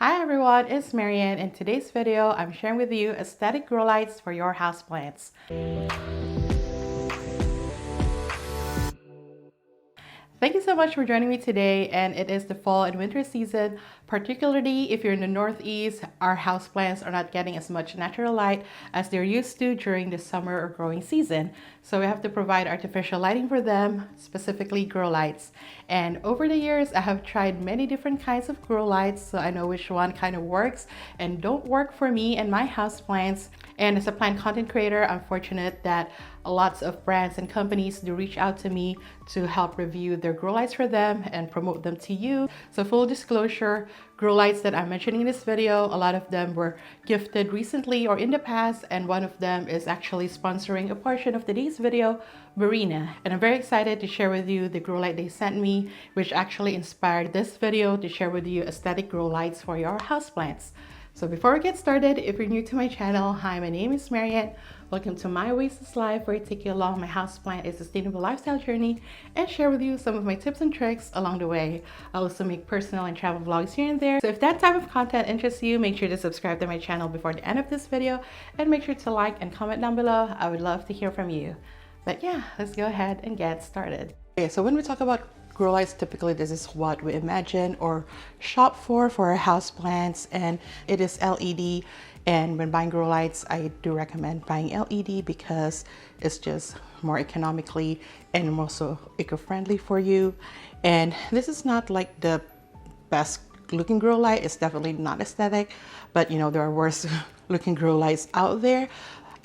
Hi everyone, it's Marianne. In today's video, I'm sharing with you aesthetic grow lights for your houseplants. Thank you so much for joining me today, and it is the fall and winter season. Particularly if you're in the Northeast, our houseplants are not getting as much natural light as they're used to during the summer or growing season. So we have to provide artificial lighting for them, specifically grow lights. And over the years, I have tried many different kinds of grow lights, so I know which one kind of works and don't work for me and my houseplants. And as a plant content creator, I'm fortunate that lots of brands and companies do reach out to me to help review their grow lights for them and promote them to you. So full disclosure, grow lights that I'm mentioning in this video, a lot of them were gifted recently or in the past, and one of them is actually sponsoring a portion of today's video, Marina. And I'm very excited to share with you the grow light they sent me, which actually inspired this video to share with you aesthetic grow lights for your houseplants. So before we get started, if you're new to my channel, hi, my name is Marianne. Welcome to my Oasis Life, where I take you along my houseplant and sustainable lifestyle journey and share with you some of my tips and tricks along the way. I also make personal and travel vlogs here and there. So if that type of content interests you, make sure to subscribe to my channel before the end of this video and make sure to like and comment down below. I would love to hear from you. But yeah, let's go ahead and get started. Okay, so when we talk about grow lights, typically this is what we imagine or shop for our houseplants, and it is LED. And when buying grow lights, I do recommend buying LED because it's just more economically and more so eco-friendly for you. And this is not like the best looking grow light. It's definitely not aesthetic, but you know, there are worse looking grow lights out there.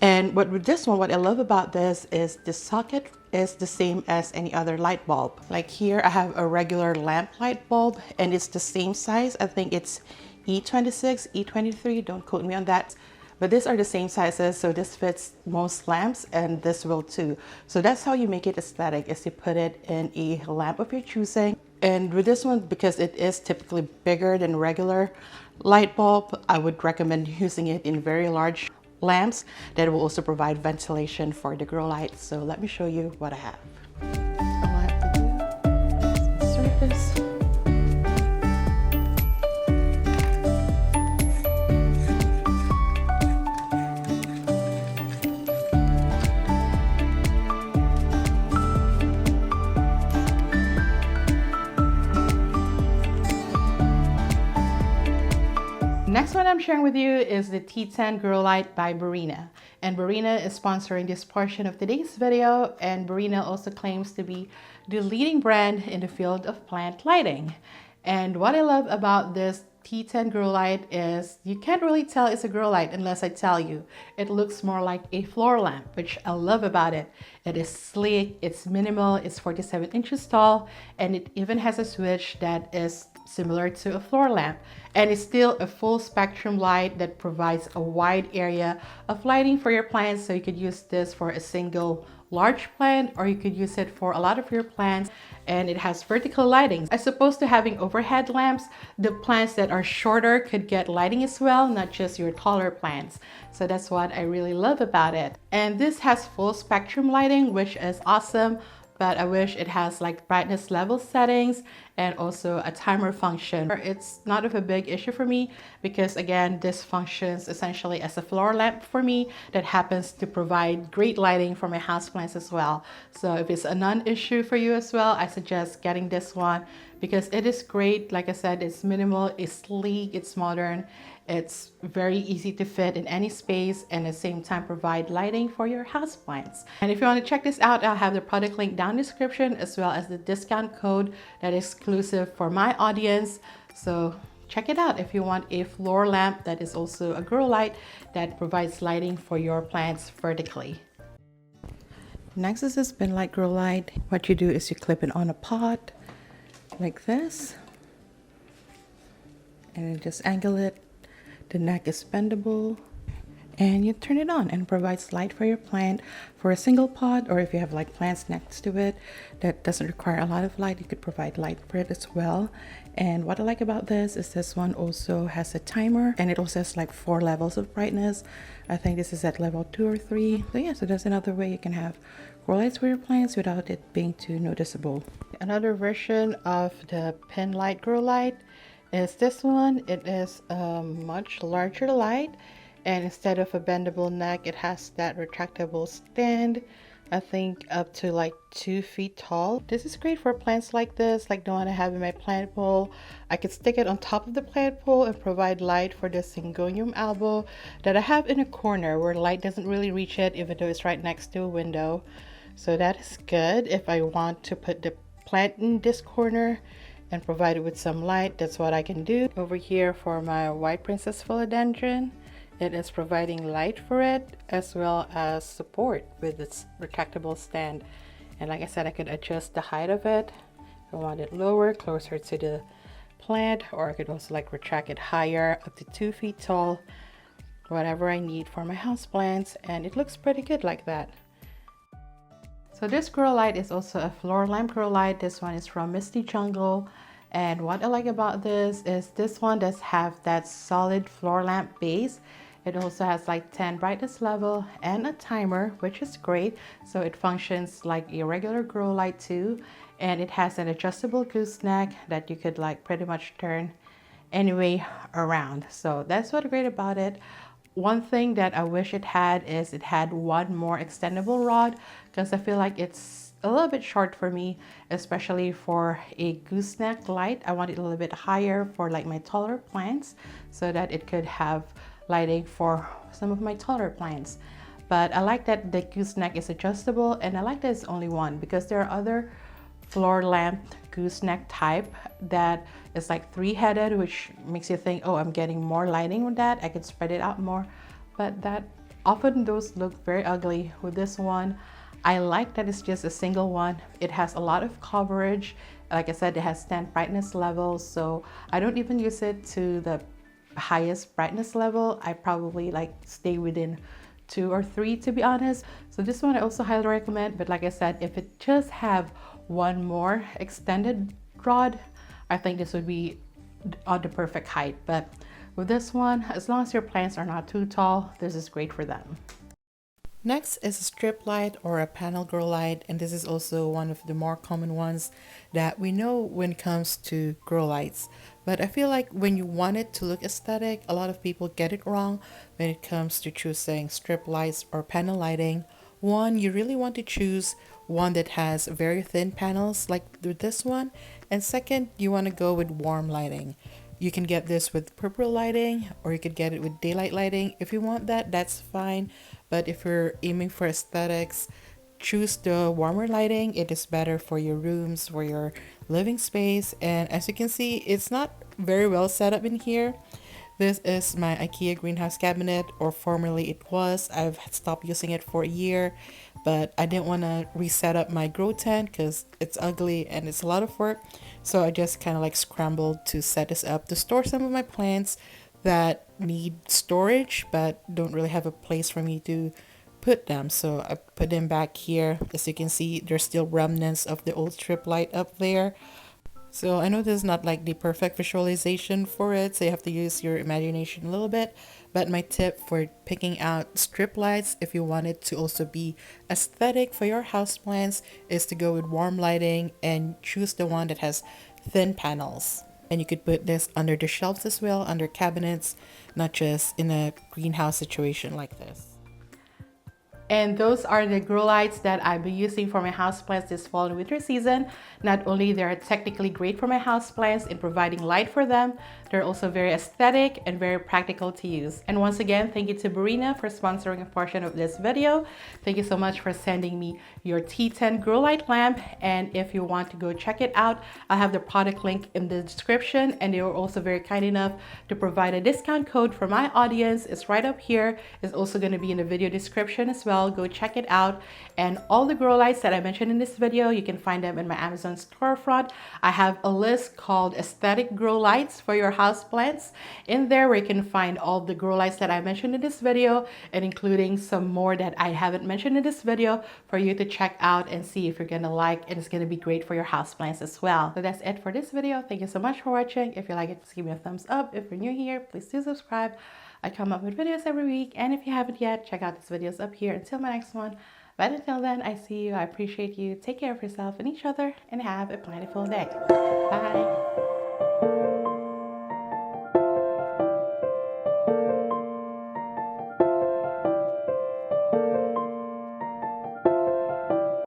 And with this one, what I love about this is the socket is the same as any other light bulb. Like here, I have a regular lamp light bulb and it's the same size. I think it's E26, E23, don't quote me on that. But these are the same sizes, so this fits most lamps and this will too. So that's how you make it aesthetic, is you put it in a lamp of your choosing. And with this one, because it is typically bigger than regular light bulb, I would recommend using it in very large lamps that will also provide ventilation for the grow light. So let me show you what I have. All I have to do is insert this. Next one I'm sharing with you is the T10 Grow Light by Marina. And Marina is sponsoring this portion of today's video, and Marina also claims to be the leading brand in the field of plant lighting. And what I love about this T10 grow light is you can't really tell it's a grow light unless I tell you. It looks more like a floor lamp, which I love about it. It is sleek, it's minimal, it's 47 inches tall, and it even has a switch that is similar to a floor lamp. And it's still a full spectrum light that provides a wide area of lighting for your plants. So you could use this for a single large plant, or you could use it for a lot of your plants. And it has vertical lighting. As opposed to having overhead lamps, the plants that are shorter could get lighting as well, not just your taller plants. So that's what I really love about it. And this has full spectrum lighting, which is awesome. But I wish it has like brightness level settings and also a timer function. It's not of a big issue for me because again, this functions essentially as a floor lamp for me that happens to provide great lighting for my houseplants as well. So if it's a non-issue for you as well, I suggest getting this one because it is great. Like I said, it's minimal, it's sleek, it's modern. It's very easy to fit in any space and at the same time provide lighting for your houseplants. And if you want to check this out, I'll have the product link down in the description as well as the discount code that is exclusive for my audience. So check it out if you want a floor lamp that is also a grow light that provides lighting for your plants vertically. Next is a Spinlight grow light. What you do is you clip it on a pot like this and then just angle it. The neck is bendable and you turn it on and it provides light for your plant for a single pot, or if you have like plants next to it that doesn't require a lot of light, you could provide light for it as well. And what I like about this is this one also has a timer and it also has like 4 levels of brightness. I think this is at level 2 or 3. So yeah, so that's another way you can have grow lights for your plants without it being too noticeable. Another version of the pin light grow light is this one. It is a much larger light, and instead of a bendable neck, it has that retractable stand. I think up to like 2 feet tall. This is great for plants like this, like the one I have in my plant bowl. I could stick it on top of the plant bowl and provide light for the Syngonium albo that I have in a corner where light doesn't really reach it, even though it's right next to a window. So that is good if I want to put the plant in this corner and provide it with some light. That's what I can do. Over here for my white princess philodendron, it is providing light for it as well as support with its retractable stand. And like I said, I could adjust the height of it. I want it lower, closer to the plant, or I could also like retract it higher, up to 2 feet tall, whatever I need for my house plants. And it looks pretty good like that. So this grow light is also a floor lamp grow light. This one is from Misty Jungle. And what I like about this one does have that solid floor lamp base. It also has like 10 brightness level and a timer, which is great. So it functions like a regular grow light too. And it has an adjustable gooseneck that you could like pretty much turn any way around. So that's what's great about it. One thing that I wish it had is it had one more extendable rod, because I feel like it's a little bit short for me, especially for a gooseneck light. I want it a little bit higher for like my taller plants so that it could have lighting for some of my taller plants. But I like that the gooseneck is adjustable, and I like that it's only one, because there are other floor lamp gooseneck type that is like 3-headed, which makes you think, oh, I'm getting more lighting with that, I could spread it out more. But that often those look very ugly. With this one, I like that it's just a single one. It has a lot of coverage. Like I said, it has 10 brightness levels, so I don't even use it to the highest brightness level. I probably like stay within 2 or 3, to be honest. So this one I also highly recommend. But like I said, if it just have one more extended rod, I think this would be on the perfect height. But with this one, as long as your plants are not too tall, this is great for them. Next is a strip light or a panel grow light, and this is also one of the more common ones that we know when it comes to grow lights. But I feel like when you want it to look aesthetic, a lot of people get it wrong when it comes to choosing strip lights or panel lighting. One, you really want to choose one that has very thin panels like with this one, and second, you want to go with warm lighting. You can get this with purple lighting, or you could get it with daylight lighting. If you want that, that's fine. But if you're aiming for aesthetics, choose the warmer lighting. It is better for your rooms, for your living space. And as you can see, it's not very well set up in here. This is my IKEA greenhouse cabinet, or formerly it was. I've stopped using it for a year, but I didn't want to reset up my grow tent because it's ugly and it's a lot of work. So I just kind of like scrambled to set this up to store some of my plants that need storage but don't really have a place for me to put them. So I put them back here. As you can see, there's still remnants of the old strip light up there. So I know this is not like the perfect visualization for it, so you have to use your imagination a little bit. But my tip for picking out strip lights, if you want it to also be aesthetic for your houseplants, is to go with warm lighting and choose the one that has thin panels. And you could put this under the shelves as well, under cabinets, not just in a greenhouse situation like this. And those are the grow lights that I've been using for my houseplants this fall and winter season. Not only they are technically great for my houseplants in providing light for them, they're also very aesthetic and very practical to use. And once again, thank you to Barina for sponsoring a portion of this video. Thank you so much for sending me your T10 grow light lamp. And if you want to go check it out, I'll have the product link in the description. And they were also very kind enough to provide a discount code for my audience. It's right up here. It's also going to be in the video description as well. Go check it out. And all the grow lights that I mentioned in this video, you can find them in my Amazon storefront. I have a list called Aesthetic Grow Lights for your houseplants in there, where you can find all the grow lights that I mentioned in this video, and including some more that I haven't mentioned in this video for you to check out and see if you're gonna like, and it's gonna be great for your houseplants as well. So that's it for this video. Thank you so much for watching. If you like it, just give me a thumbs up. If you're new here, please do subscribe. I come up with videos every week, and if you haven't yet, check out these videos up here. Until my next one, but until then, I see you, I appreciate you, take care of yourself and each other, and have a plentiful day. Bye.